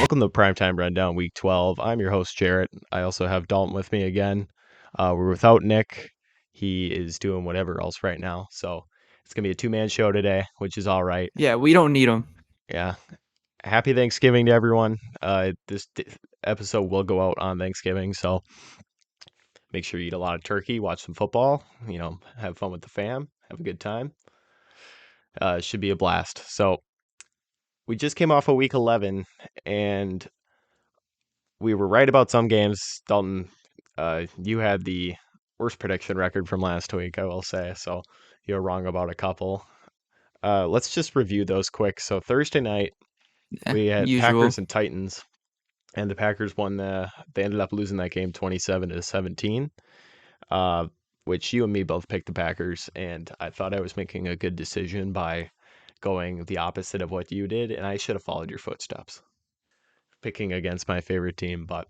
Welcome to Primetime Rundown Week 12. I'm your host, Jarrett. I also have Dalton with me again. We're without Nick. He is doing whatever else right now. So it's going to be a two-man show today, which is all right. Yeah, we don't need them. Yeah. Happy Thanksgiving to everyone. This episode will go out on Thanksgiving. So make sure you eat a lot of turkey, watch some football, have fun with the fam, have a good time. It should be a blast. So we just came off of week 11, and we were right about some games. Dalton, you had the worst prediction record from last week, I will say. So you were wrong about a couple. Let's just review those quick. So Thursday night, Yeah, we had usual. Packers and Titans, and the Packers won they ended up losing that game 27-17. Uh, which you and me both picked the Packers, and I thought I was making a good decision by going the opposite of what you did, and I should have followed your footsteps, picking against my favorite team, but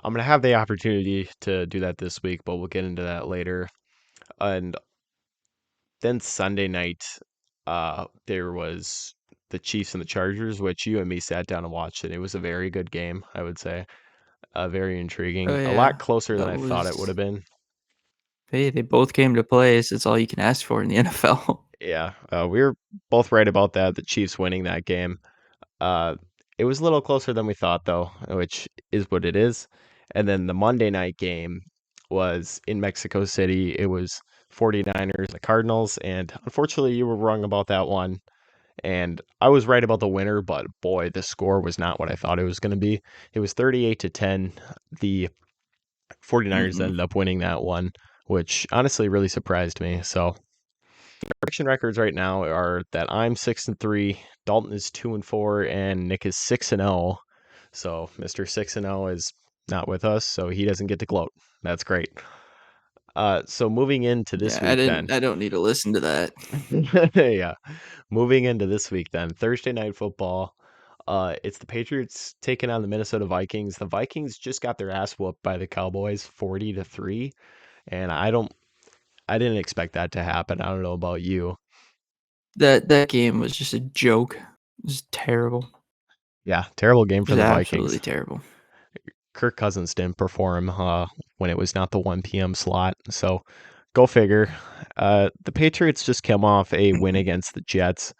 I'm gonna have the opportunity to do that this week, but we'll get into that later. And then Sunday night, there was the Chiefs and the Chargers, which you and me sat down and watched, and it was a very good game, I would say. Very Oh intriguing, a lot yeah, closer than that I thought it would was. have been. Hey, they both came to play. So it's all you can ask for in the NFL. Yeah, we were both right about that. The Chiefs winning that game. Uh, it was a little closer than we thought, though, which is what it is. And then the Monday night game was in Mexico City. It was 49ers, the Cardinals, and unfortunately, you were wrong about that one. And I was right about the winner, but boy, the score was not what I thought it was going to be. It was 38-10. The 49ers Mm-mm. ended up winning that one, which honestly really surprised me. So prediction records right now are that I'm 6-3, Dalton is 2-4, and Nick is 6-0. So Mr. 6-0 is not with us, so he doesn't get to gloat. That's great. So moving into this Yeah, I week didn't. then. I don't need to listen to that. Yeah. Moving into this week then. Thursday night football. It's the Patriots taking on the Minnesota Vikings. The Vikings just got their ass whooped by the Cowboys 40-3, and I didn't expect that to happen. I don't know about you. That game was just a joke. It was terrible. Yeah, terrible game It for was the absolutely Vikings. terrible. Kirk Cousins didn't perform when it was not the 1 p.m. slot. So go figure. The Patriots just came off a win against the Jets,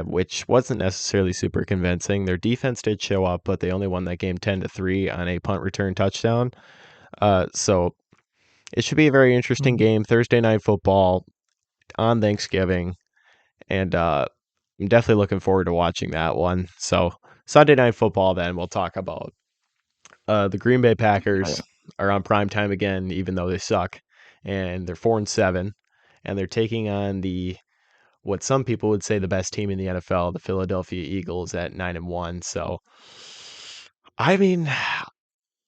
which wasn't necessarily super convincing. Their defense did show up, but they only won that game 10-3 on a punt return touchdown. So it should be a very interesting Mhm. game. Thursday night football on Thanksgiving, and I'm definitely looking forward to watching that one. So Sunday night football, then we'll talk about. The Green Bay Oh, yeah. Packers are on prime time again, even though they suck, and they're 4-7, and they're taking on the what some people would say the best team in the NFL, the Philadelphia Eagles, at 9-1. So, I mean,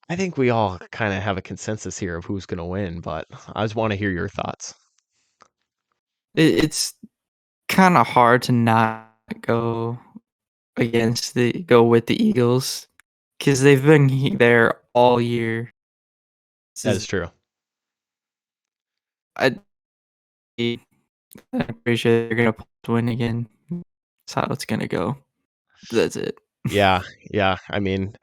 I think we all kind of have a consensus here of who's going to win, but I just want to hear your thoughts. It's kind of hard to not go with the Eagles because they've been there all year. This That is is true. I. I'm pretty sure they're gonna win again. That's how it's gonna go. That's it. Yeah, yeah. I mean,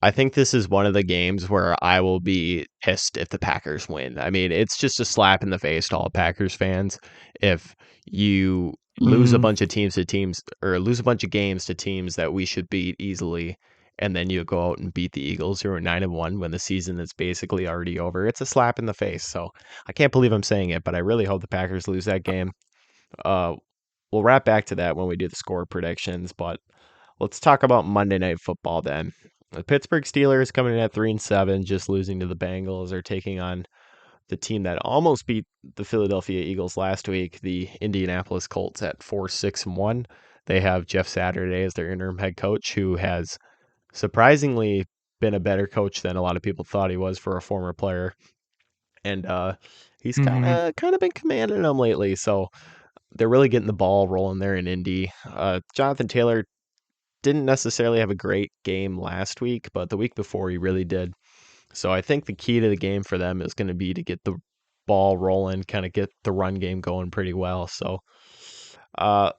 I think this is one of the games where I will be pissed if the Packers win. I mean, it's just a slap in the face to all Packers fans if you lose a Mm, bunch of teams to teams or lose a bunch of games to teams that we should beat easily, and then you go out and beat the Eagles who are 9-1 when the season is basically already over. It's a slap in the face. So I can't believe I'm saying it, but I really hope the Packers lose that game. Uh, we'll wrap back to that when we do the score predictions, but let's talk about Monday Night Football then. The Pittsburgh Steelers coming in at 3-7, just losing to the Bengals, are taking on the team that almost beat the Philadelphia Eagles last week, the Indianapolis Colts at 4-6-1. They have Jeff Saturday as their interim head coach, who has surprisingly been a better coach than a lot of people thought he was for a former player, and he's kind mhm. of kind of been commanding them lately. So they're really getting the ball rolling there in Indy. Jonathan Taylor didn't necessarily have a great game last week, but the week before he really did. So I think the key to the game for them is going to be to get the ball rolling, kind of get the run game going pretty well. So uh,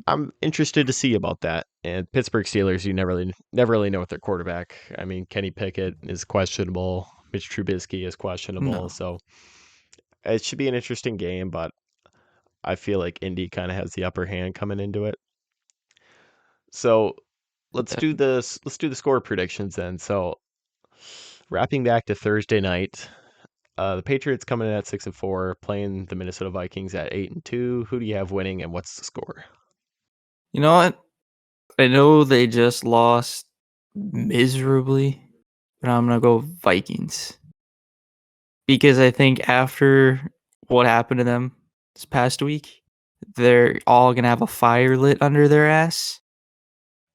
I'm interested to see about that. And Pittsburgh Steelers, you never really know with their quarterback. I mean, Kenny Pickett is questionable. Mitch Trubisky is questionable. No, So it should be an interesting game, but I feel like Indy kind of has the upper hand coming into it. So definitely. let's do the score predictions then. So wrapping back to Thursday night, the Patriots coming in at 6-4, playing the Minnesota Vikings at 8-2. Who do you have winning, and what's the score? You know what? I know they just lost miserably, but I'm gonna go Vikings because I think after what happened to them this past week, they're all gonna have a fire lit under their ass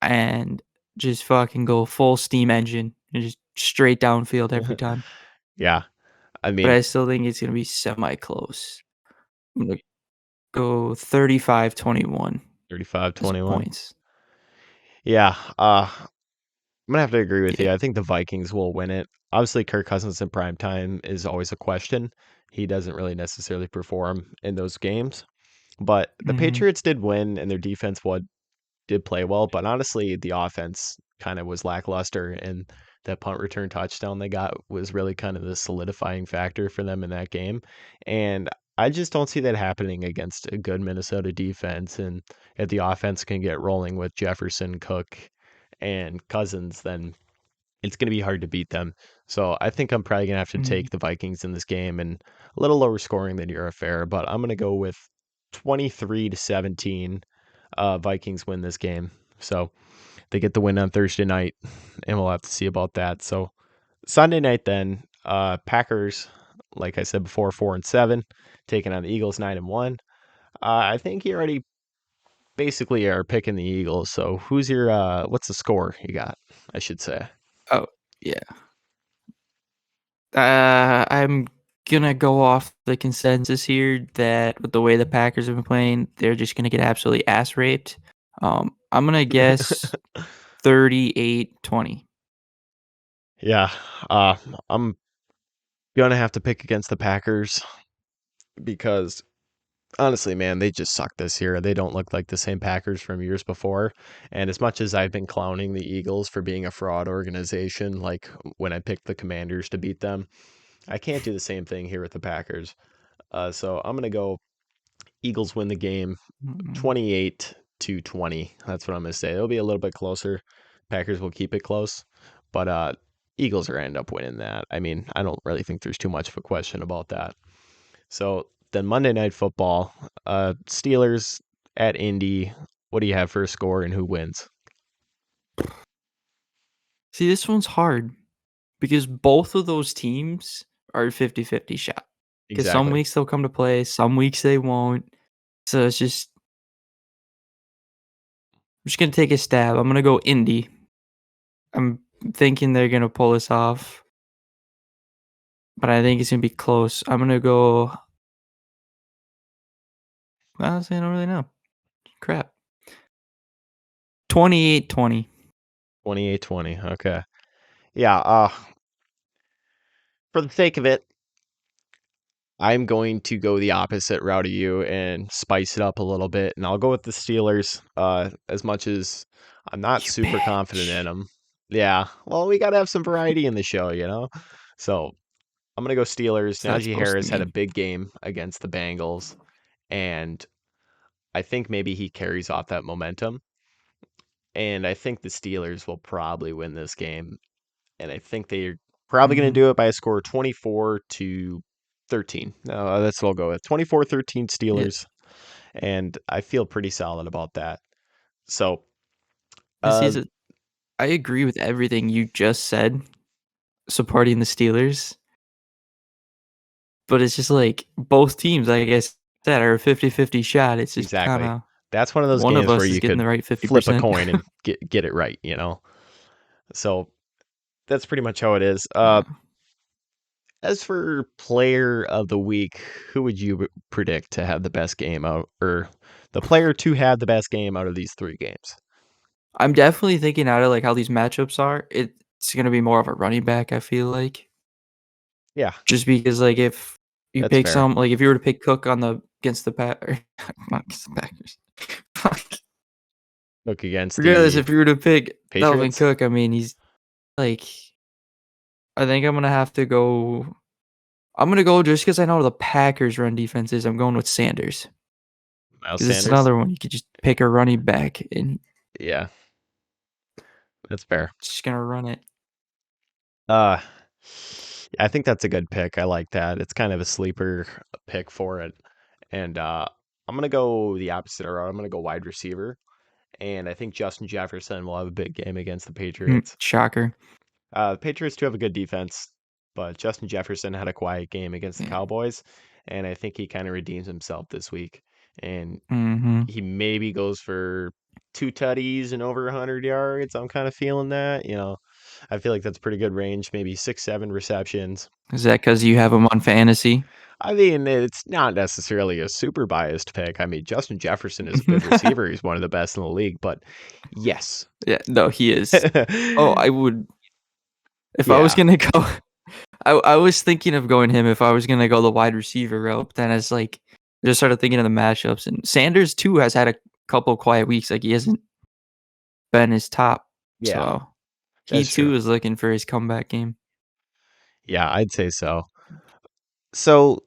and just fucking go full steam engine and just straight downfield every time. Yeah, I But mean I still think it's gonna be semi close. I'm gonna go 35-21 35 as 21. points. Yeah, I'm gonna have to agree with Yeah. you. I think the Vikings will win it. Obviously, Kirk Cousins in prime time is always a question. He doesn't really necessarily perform in those games. But the Mhm. Patriots did win, and their defense did play well. But honestly, the offense kind of was lackluster, and that punt return touchdown they got was really kind of the solidifying factor for them in that game. And I just don't see that happening against a good Minnesota defense. And if the offense can get rolling with Jefferson, Cook, and Cousins, then it's going to be hard to beat them. So I think I'm probably going to have to Mhm. take the Vikings in this game and a little lower scoring than you're fair, but I'm going to go with 23-17. Vikings win this game. So they get the win on Thursday night, and we'll have to see about that. So Sunday night, then Packers, like I said before, 4-7, taking on the Eagles 9-1. I think you already basically are picking the Eagles. So who's your what's the score you got? I should say. Oh, yeah. I'm gonna go off the consensus here that with the way the Packers have been playing, they're just gonna get absolutely ass raped. I'm gonna guess 38-20. Yeah, uh, I'm gonna have to pick against the Packers because honestly, man, they just suck this year. They don't look like the same Packers from years before. And as much as I've been clowning the Eagles for being a fraud organization, like when I picked the Commanders to beat them, I can't do the same thing here with the Packers. So I'm gonna go Eagles win the game Mm, 28-20. That's what I'm gonna say. It'll be a little bit closer. Packers will keep it close, but Eagles are end up winning that. I mean, I don't really think there's too much of a question about that. So then Monday Night Football, Steelers at Indy. What do you have for a score and who wins? See, this one's hard because both of those teams are a 50-50 shot. Because some Exactly. weeks they'll come to play, some weeks they won't. So it's just I'm just gonna take a stab. I'm gonna go Indy. I'm thinking they're gonna pull this off, but I think it's gonna be close. I'm gonna go. Honestly, I don't really know. Crap. 28-20. 28-20. Okay. Yeah, for the sake of it, I'm going to go the opposite route of you and spice it up a little bit, and I'll go with the Steelers. As much as I'm not You super confident in bitch. them. Yeah, well, we got to have some variety in the show, you know? So I'm going to go Steelers. What's that Najee supposed to Harris had a mean? big game against the Bengals, and I think maybe he carries off that momentum. And I think the Steelers will probably win this game. And I think they're probably going to Mhm. do it by a score 24-13. No, that's what I'll go with. 24-13 Yeah. Steelers. And I feel pretty solid about that. So, This uh, is a I agree with everything you just said supporting the Steelers, but it's just like both teams, like I said, are a 50-50 shot. It's just exactly. kinda That's one of those one of games where us is you getting could the right flip a 50%. coin and get it right, you know? So that's pretty much how it is. Uh, As for player of the week, who would you predict to have the best game out, or the player to have the best game out of these three games? I'm definitely thinking out of, like, how these matchups are, it's gonna be more of a running back, I feel like. Yeah, Just because, like, if you that's pick fair. some like, if you were to pick Cook on the against the Pack or not against the Packers. Fuck. Look against Regardless, the if you were to pick Dalvin Patriots. Cook, I mean, he's like, I think I'm gonna have to go. I'm gonna go just because I know the Packers' run defense is. I'm going with Sanders Miles because it's Sanders. another one you could just pick a running back and Yeah, that's fair. just gonna run it. Uh, I think that's a good pick. I like that. It's kind of a sleeper pick for it. And I'm gonna go the opposite route. I'm gonna go wide receiver, and I think Justin Jefferson will have a big game against the Patriots. Shocker. The Patriots do have a good defense, but Justin Jefferson had a quiet game against the Yeah. Cowboys, and I think he kind of redeems himself this week. And Mm-hmm. he maybe goes for two tutties and over 100 yards. I'm kind of feeling that. I feel like that's pretty good range. Maybe 6, 7 receptions. Is that because you have him on fantasy? I mean, it's not necessarily a super biased pick. I mean, Justin Jefferson is a good receiver. He's one of the best in the league, but yes. Yeah, no, he is. Oh, I would if I was Yeah. gonna go. I was thinking of going him if I was gonna go the wide receiver route. But then it's like I just started thinking of the matchups, and Sanders too has had a couple quiet weeks. Like he hasn't been his top, Yeah, so he that's true. too is looking for his comeback game. Yeah, I'd say so. So,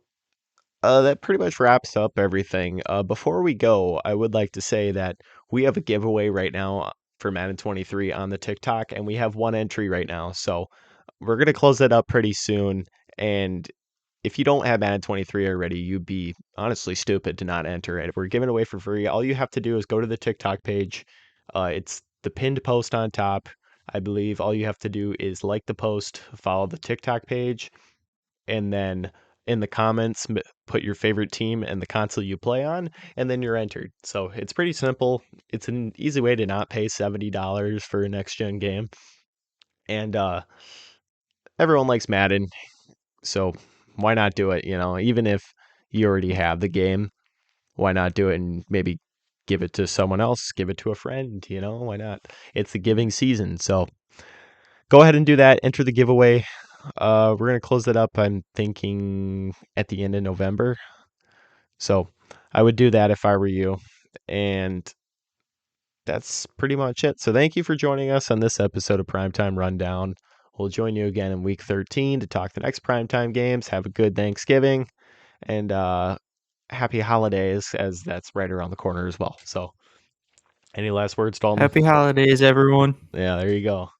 that pretty much wraps up everything. Before we go, I would like to say that we have a giveaway right now for Madden 23 on the TikTok, and we have one entry right now. So we're gonna close that up pretty soon. And if you don't have Madden 23 already, you'd be honestly stupid to not enter it. We're giving it away for free. All you have to do is go to the TikTok page. It's the pinned post on top. I believe all you have to do is like the post, follow the TikTok page, and then in the comments put your favorite team and the console you play on, and then you're entered. So it's pretty simple. It's an easy way to not pay $70 for a next gen game. And everyone likes Madden, so why not do it? Even if you already have the game, why not do it and maybe give it to someone else, give it to a friend, why not? It's the giving season. So go ahead and do that. Enter the giveaway. We're gonna close it up, I'm thinking, at the end of November. So I would do that if I were you. And that's pretty much it. So thank you for joining us on this episode of Primetime Rundown. We'll join you again in week 13 to talk the next Primetime games. Have a good Thanksgiving and happy holidays, as that's right around the corner as well. So any last words, Dalton? Happy holidays, everyone. Yeah, there you go.